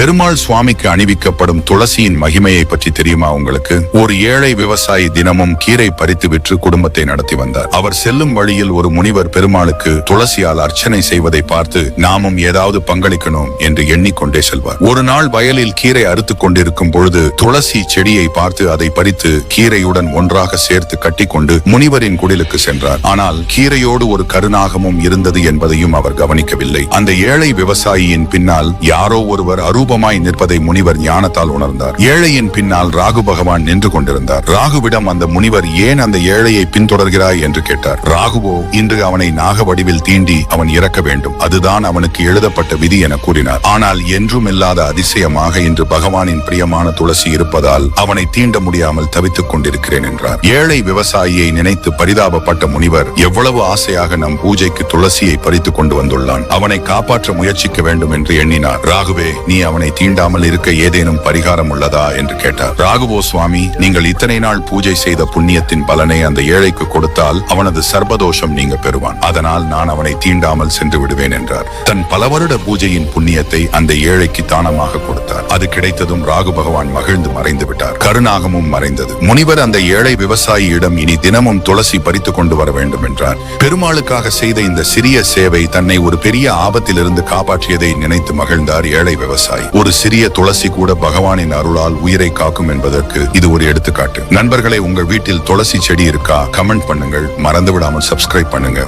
பெருமாள் சுவாமிக்கு அணிவிக்கப்படும் துளசியின் மகிமையை பற்றி தெரியுமா உங்களுக்கு? ஒரு ஏழை விவசாயி தினமும் கீரை பறித்து விற்று குடும்பத்தை நடத்தி வந்தார். அவர் செல்லும் வழியில் ஒரு முனிவர் பெருமாளுக்கு துளசியால் அர்ச்சனை செய்வதை பார்த்து நாமும் ஏதாவது பங்களிக்கணும் என்று எண்ணிக்கொண்டே செல்வார். ஒரு நாள் வயலில் கீரை அறுத்துக் கொண்டிருக்கும் பொழுது துளசி செடியை பார்த்து அதை பறித்து கீரையுடன் ஒன்றாக சேர்த்து கட்டிக்கொண்டு முனிவரின் குடிலுக்கு சென்றார். ஆனால் கீரையோடு ஒரு கருநாகமும் இருந்தது என்பதையும் அவர் கவனிக்கவில்லை. அந்த ஏழை விவசாயியின் பின்னால் யாரோ ஒருவர் அரூபமாய் நிற்பதை முனிவர் ஞானத்தால் உணர்ந்தார். ஏழையின் பின்னால் ராகு பகவான் நின்று கொண்டிருந்தார். ராகுவிடம் அந்த முனிவர் ஏன் அந்த ஏழையை பின்தொடர்கிறாய் என்று கேட்டார். ராகுவோ இன்று அவனை நாக வடிவில் தீண்டி அவன் இறக்க வேண்டும், அதுதான் அவனுக்கு எழுதப்பட்ட விதி என கூறினார். ஆனால் என்றும் இல்லாத அதிசயமாக இன்று பகவானின் பிரியமான துளசி இருப்பதால் அவனை தீண்ட முடியாமல் தவித்துக் கொண்டிருக்கிறேன் என்றார். ஏழை விவசாயியை நினைத்து பரிதாபப்பட்ட முனிவர் எவ்வளவு ஆசையாக நம் பூஜைக்கு துளசியை பறித்துக் கொண்டு வந்துள்ளான், அவனை காப்பாற்ற முயற்சிக்க வேண்டும் என்று எண்ணினார். ராகுவே, நீ அவனை தீண்டாமல் இருக்க ஏதேனும் பரிகாரம் உள்ளதா என்று கேட்டார். ராகுவோ, சுவாமி, நீங்கள் இத்தனை நாள் பூஜை செய்த புண்ணியத்தின் பலனை அந்த ஏழைக்கு கொடுத்தால் அவனது சர்பதோஷம் நீங்க பெறுவான், அதனால் நான் அவனை தீண்டாமல் சென்று விடுவேன் என்றார். தன் பல வருட பூஜையின் புண்ணியத்தை அந்த ஏழைக்கு தானமாக கொடுத்தார். அது கிடைத்ததும் ராகு பகவான் மகிழ்ந்து மறைந்து விட்டார். கருநாகமும் மறைந்தது. முனிவர் அந்த ஏழை விவசாயியிடம் இனி தினமும் துளசி பறித்துக் கொண்டு வர வேண்டும் என்றார். பெருமாளுக்காக செய்த இந்த சிறிய சேவை தன்னை ஒரு பெரிய ஆபத்திலிருந்து காப்பாற்றியதை நினைத்து மகிழ்ந்தார் ஏழை விவசாயி. ஒரு சிறிய துளசி கூட பகவானின் அருளால் உயிரை காக்கும் என்பதற்கு இது ஒரு எடுத்துக்காட்டு. நண்பர்களே, உங்கள் வீட்டில் துளசி செடி இருக்கா? கமெண்ட் பண்ணுங்கள். மறந்து விடாமல் சப்ஸ்கிரைப் பண்ணுங்க.